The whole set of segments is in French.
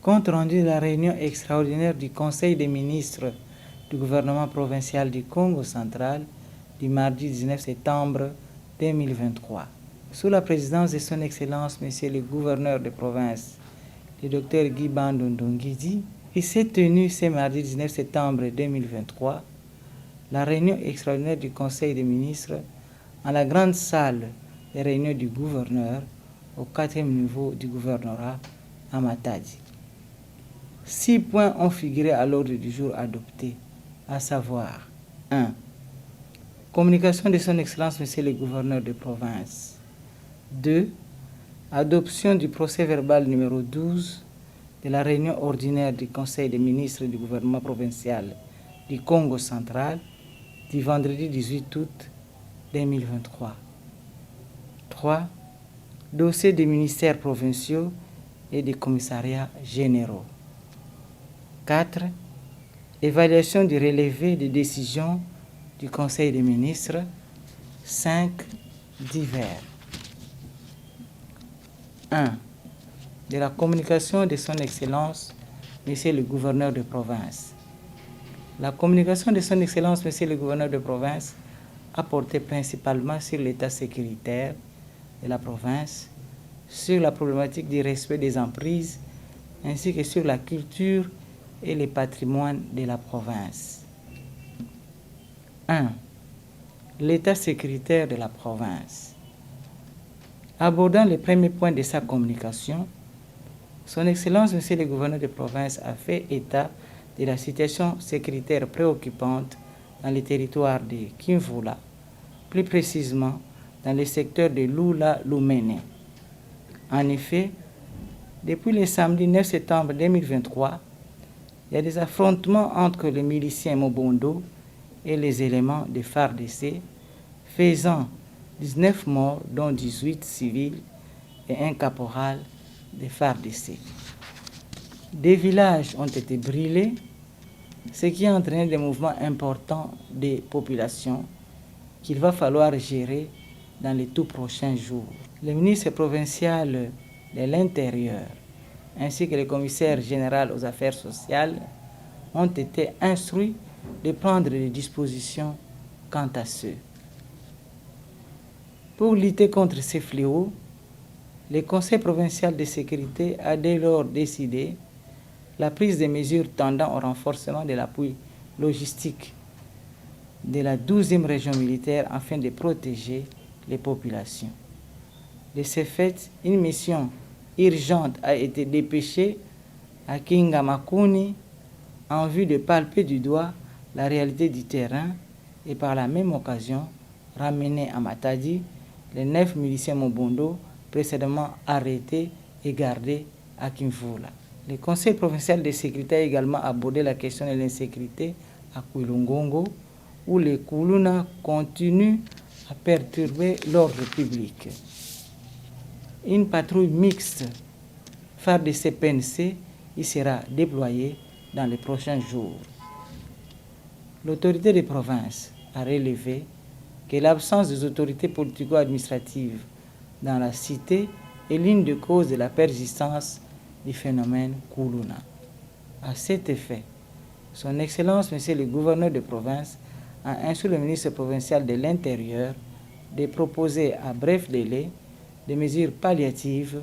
Compte rendu de la réunion extraordinaire du Conseil des ministres du gouvernement provincial du Congo central du mardi 19 septembre 2023. Sous la présidence de son Excellence, Monsieur le gouverneur de province, le Dr Guy Bandondongidi, il s'est tenu ce mardi 19 septembre 2023 la réunion extraordinaire du Conseil des ministres en la grande salle des réunions du gouverneur au 4e niveau du gouvernorat à Matadi. 6 points ont figuré à l'ordre du jour adopté, à savoir 1. Communication de son Excellence Monsieur le gouverneur de province. 2. Adoption du procès verbal numéro 12 de la réunion ordinaire du Conseil des ministres du gouvernement provincial du Congo central du vendredi 18 août 2023. 3. Dossier des ministères provinciaux et des commissariats généraux. 4. Évaluation du relevé des décisions du Conseil des ministres. 5. Divers. 1. De la communication de son Excellence, Monsieur le gouverneur de province. La communication de son Excellence, Monsieur le gouverneur de province, a porté principalement sur l'état sécuritaire de la province, sur la problématique du respect des emprises, ainsi que sur la culture et les patrimoines de la province. 1. L'état sécuritaire de la province. Abordant les premiers points de sa communication, Son Excellence, Monsieur le gouverneur de province, a fait état de la situation sécuritaire préoccupante dans les territoires de Kimvula, plus précisément dans le secteur de Lula-Lumene. En effet, depuis le samedi 9 septembre 2023, il y a des affrontements entre les miliciens Mobondo et les éléments de FARDC, faisant 19 morts, dont 18 civils et un caporal de FARDC. Des villages ont été brûlés, ce qui a entraîné des mouvements importants des populations qu'il va falloir gérer dans les tout prochains jours. Le ministre provincial de l'Intérieur ainsi que le commissaire général aux affaires sociales ont été instruits de prendre des dispositions quant à ceux. Pour lutter contre ces fléaux, le Conseil provincial de sécurité a dès lors décidé la prise de mesures tendant au renforcement de l'appui logistique de la 12e région militaire afin de protéger les populations. De ce fait, une mission urgente a été dépêchée à Kingamakuni en vue de palper du doigt la réalité du terrain et par la même occasion ramener à Matadi les 9 miliciens Mobondo précédemment arrêtés et gardés à Kimvula. Le Conseil provincial de sécurité a également abordé la question de l'insécurité à Kwilungongo, où les Kuluna continuent à perturber l'ordre public. Une patrouille mixte FARDC-PNC y sera déployée dans les prochains jours. L'autorité des provinces a relevé que l'absence des autorités politico-administratives dans la cité est l'une des causes de la persistance du phénomène Kuluna. À cet effet, Son Excellence, Monsieur le gouverneur de province, a instruit le ministre provincial de l'Intérieur de proposer à bref délai des mesures palliatives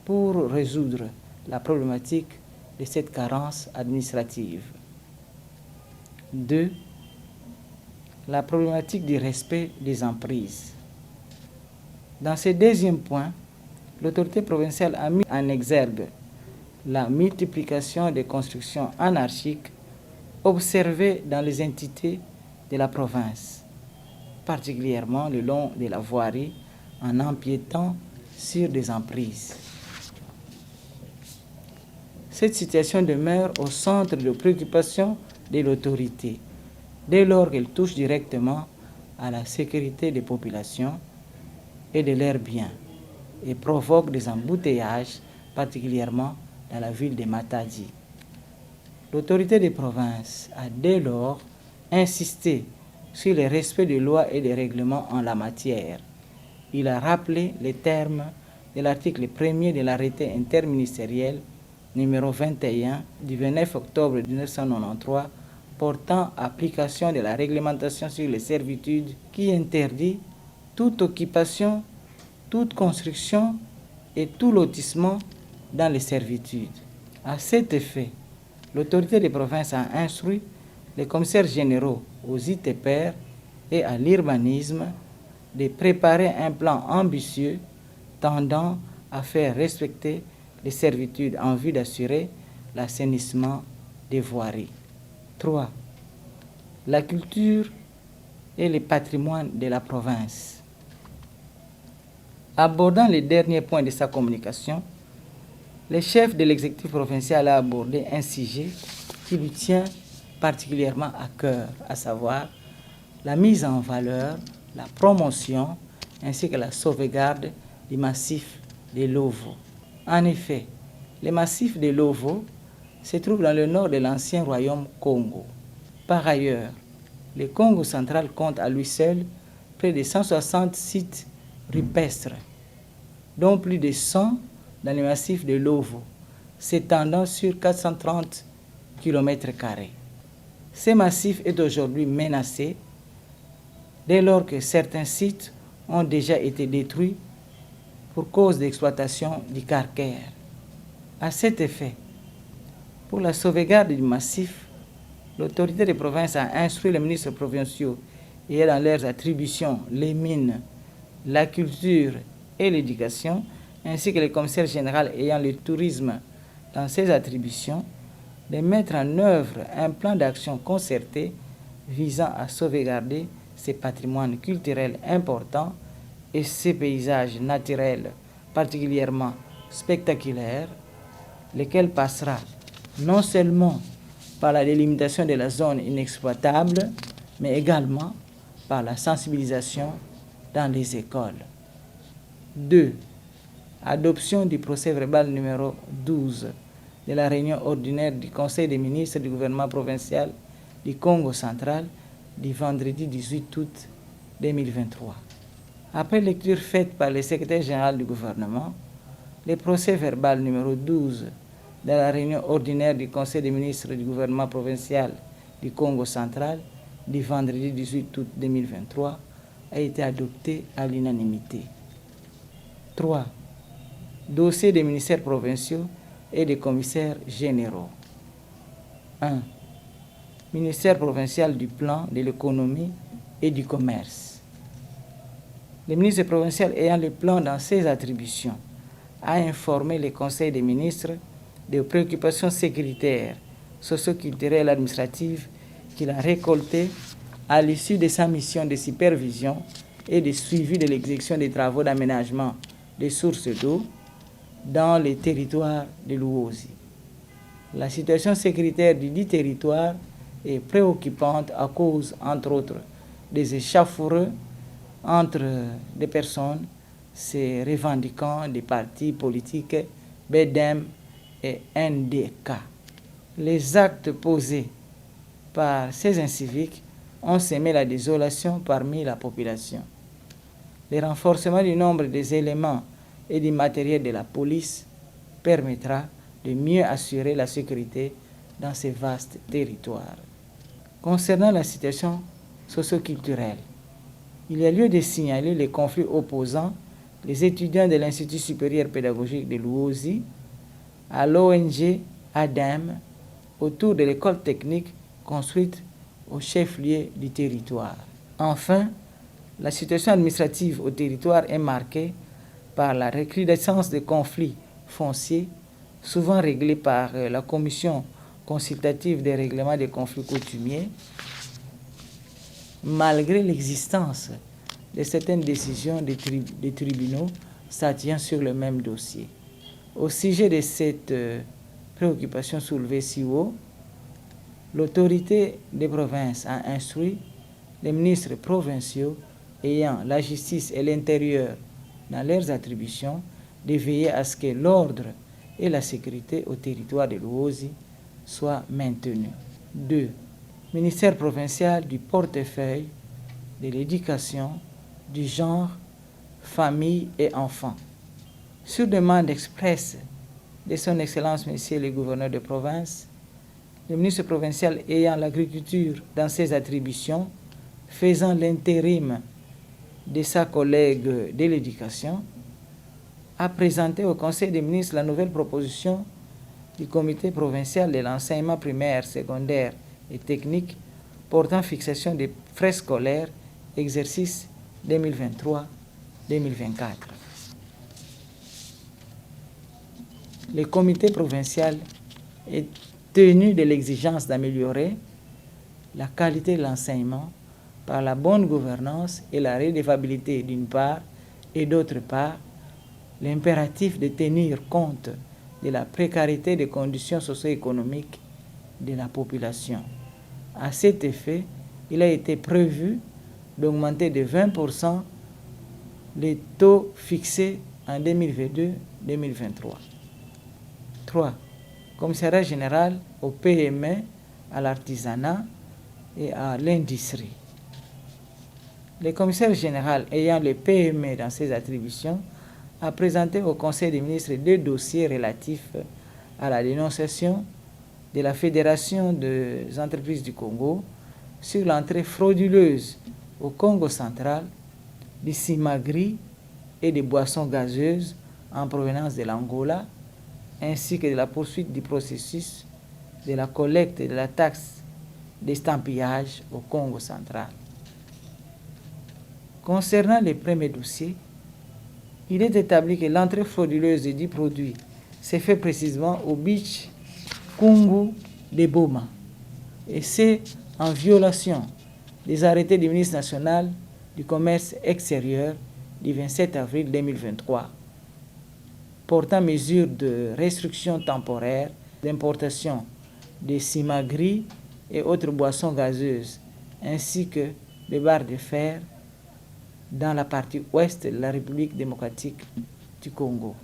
pour résoudre la problématique de cette carence administrative. 2. La problématique du respect des emprises. Dans ce deuxième point, l'autorité provinciale a mis en exergue la multiplication des constructions anarchiques observées dans les entités de la province, particulièrement le long de la voirie, en empiétant sur des emprises. Cette situation demeure au centre de préoccupation de l'autorité, dès lors qu'elle touche directement à la sécurité des populations et de leurs biens, et provoque des embouteillages, particulièrement dans la ville de Matadi. L'autorité des provinces a dès lors insisté sur le respect des lois et des règlements en la matière. Il a rappelé les termes de l'article 1er de l'arrêté interministériel numéro 21 du 29 octobre 1993 portant application de la réglementation sur les servitudes qui interdit toute occupation, toute construction et tout lotissement dans les servitudes. À cet effet, l'autorité des provinces a instruit les commissaires généraux aux ITPR et à l'urbanisme de préparer un plan ambitieux tendant à faire respecter les servitudes en vue d'assurer l'assainissement des voiries. 3. La culture et le patrimoine de la province. Abordant les derniers points de sa communication, le chef de l'exécutif provincial a abordé un sujet qui lui tient particulièrement à cœur, à savoir la mise en valeur, la promotion ainsi que la sauvegarde du massif de Lovo. En effet, le massif de Lovo se trouve dans le nord de l'ancien royaume Congo. Par ailleurs, le Congo central compte à lui seul près de 160 sites rupestres, dont plus de 100 dans le massif de Lovo, s'étendant sur 430 km². Ce massif est aujourd'hui menacé dès lors que certains sites ont déjà été détruits pour cause d'exploitation du calcaire. À cet effet, pour la sauvegarde du massif, l'autorité des provinces a instruit les ministres provinciaux et dans leurs attributions les mines, la culture et l'éducation, ainsi que les commissaires généraux ayant le tourisme dans ses attributions, de mettre en œuvre un plan d'action concerté visant à sauvegarder ces patrimoines culturels importants et ces paysages naturels particulièrement spectaculaires, lesquels passera non seulement par la délimitation de la zone inexploitable, mais également par la sensibilisation dans les écoles. 2. Adoption du procès-verbal numéro 12 de la réunion ordinaire du Conseil des ministres du gouvernement provincial du Congo central du vendredi 18 août 2023. Après lecture faite par le secrétaire général du gouvernement, le procès-verbal numéro 12 de la réunion ordinaire du Conseil des ministres du gouvernement provincial du Congo central du vendredi 18 août 2023 a été adopté à l'unanimité. 3. Dossier des ministères provinciaux et des commissaires généraux. 1. Ministère provincial du plan, de l'économie et du commerce. Le ministre provincial ayant le plan dans ses attributions a informé le Conseil des ministres des préoccupations sécuritaires, socio-culturelles et administratives qu'il a récoltées à l'issue de sa mission de supervision et de suivi de l'exécution des travaux d'aménagement des sources d'eau dans les territoires de Luozi. La situation sécuritaire du dit territoire est préoccupante à cause, entre autres, des échauffourées entre des personnes se revendiquant des partis politiques BEDEM et NDK. Les actes posés par ces inciviques ont semé la désolation parmi la population. Le renforcement du nombre des éléments et du matériel de la police permettra de mieux assurer la sécurité dans ces vastes territoires. Concernant la situation socio-culturelle, il y a lieu de signaler les conflits opposant les étudiants de l'Institut supérieur pédagogique de Luozi à l'ONG ADEM autour de l'école technique construite au chef-lieu du territoire. Enfin, la situation administrative au territoire est marquée par la recrudescence des conflits fonciers, souvent réglés par la Commission consultative des règlements des conflits coutumiers, malgré l'existence de certaines décisions des tribunaux statuant sur le même dossier. Au sujet de cette préoccupation soulevée si haut, l'autorité des provinces a instruit les ministres provinciaux ayant la justice et l'intérieur dans leurs attributions de veiller à ce que l'ordre et la sécurité au territoire de Luozi soient maintenus. 2. Ministère provincial du portefeuille de l'éducation, du genre, famille et enfants. Sur demande expresse de son Excellence Monsieur le gouverneur de province, le ministre provincial ayant l'agriculture dans ses attributions, faisant l'intérim de sa collègue de l'éducation, a présenté au Conseil des ministres la nouvelle proposition du comité provincial de l'enseignement primaire, secondaire et technique portant fixation des frais scolaires, exercice 2023-2024. Le comité provincial est tenu de l'exigence d'améliorer la qualité de l'enseignement par la bonne gouvernance et la redevabilité d'une part, et d'autre part, l'impératif de tenir compte de la précarité des conditions socio-économiques de la population. À cet effet, il a été prévu d'augmenter de 20% les taux fixés en 2022-2023. 3. Commissariat général au PME, à l'artisanat et à l'industrie. Le commissaire général ayant le PME dans ses attributions a présenté au Conseil des ministres 2 dossiers relatifs à la dénonciation de la Fédération des entreprises du Congo sur l'entrée frauduleuse au Congo central du cimagri et des boissons gazeuses en provenance de l'Angola, ainsi que de la poursuite du processus de la collecte de la taxe d'estampillage au Congo central. Concernant les premiers dossiers, il est établi que l'entrée frauduleuse de 10 produits s'est fait précisément au beach Kungu de Boma, et c'est en violation des arrêtés du ministre national du commerce extérieur du 27 avril 2023 portant mesures de restriction temporaire d'importation de cimagri et autres boissons gazeuses, ainsi que des barres de fer dans la partie ouest de la République démocratique du Congo.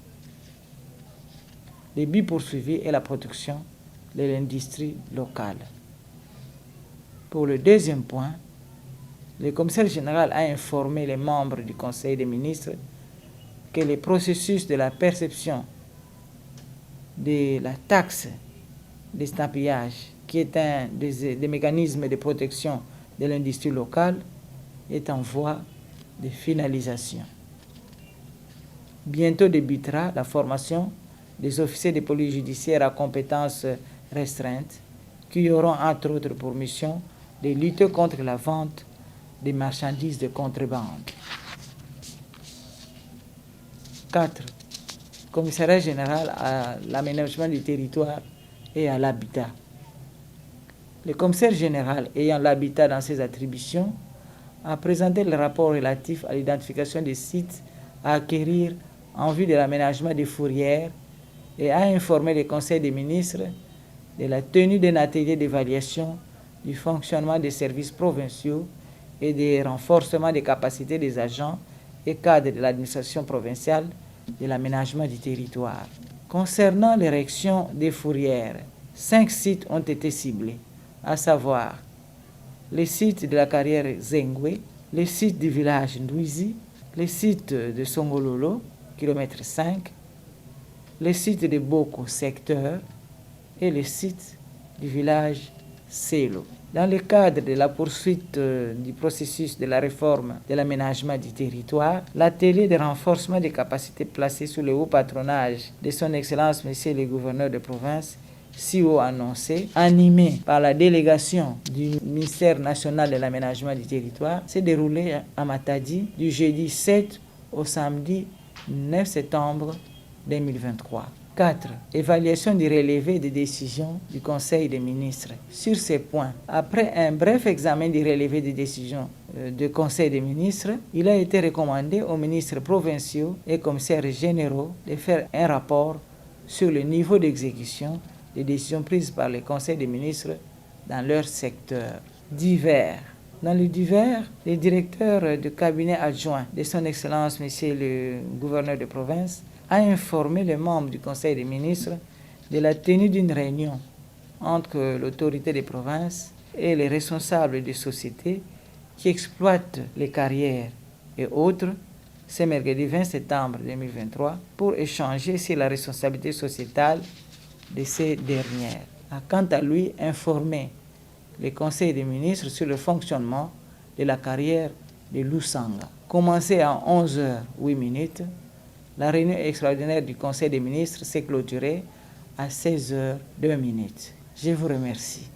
Le but poursuivi est la protection de l'industrie locale. Pour le deuxième point, le commissaire général a informé les membres du Conseil des ministres que le processus de la perception de la taxe d'estampillage, qui est un des mécanismes de protection de l'industrie locale, est en voie de finalisation. Bientôt débutera la formation des officiers de police judiciaire à compétences restreintes qui auront entre autres pour mission de lutter contre la vente des marchandises de contrebande. 4. Commissariat général à l'aménagement du territoire et à l'habitat. Le commissaire général ayant l'habitat dans ses attributions a présenté le rapport relatif à l'identification des sites à acquérir en vue de l'aménagement des fourrières et a informé le Conseil des ministres de la tenue d'un atelier d'évaluation du fonctionnement des services provinciaux et des renforcements des capacités des agents et cadres de l'administration provinciale de l'aménagement du territoire. Concernant l'érection des fourrières, 5 sites ont été ciblés, à savoir les sites de la carrière Zengwe, les sites du village Ndouizi, les sites de Songololo, km 5, les sites de Boko, secteur, et les sites du village Selo. Dans le cadre de la poursuite du processus de la réforme de l'aménagement du territoire, l'atelier de renforcement des capacités placé sous le haut patronage de son Excellence Monsieur le gouverneur de province, si haut annoncé, animé par la délégation du ministère national de l'aménagement du territoire, s'est déroulé à Matadi du jeudi 7 au samedi 9 septembre 2023. 4. Évaluation du relevé des décisions du Conseil des ministres. Sur ces points, après un bref examen du relevé des décisions du Conseil des ministres, il a été recommandé aux ministres provinciaux et commissaires généraux de faire un rapport sur le niveau d'exécution des décisions prises par le Conseil des ministres dans leur secteur. Divers. Dans le divers, le directeur de cabinet adjoint de son Excellence, Monsieur le gouverneur de province, a informé les membres du Conseil des ministres de la tenue d'une réunion entre l'autorité des provinces et les responsables des sociétés qui exploitent les carrières et autres ce mercredi 20 septembre 2023 pour échanger sur la responsabilité sociétale de ces dernières. A quant à lui informé le Conseil des ministres sur le fonctionnement de la carrière de Lusanga. Commencée à 11h08, la réunion extraordinaire du Conseil des ministres s'est clôturée à 16h02. Je vous remercie.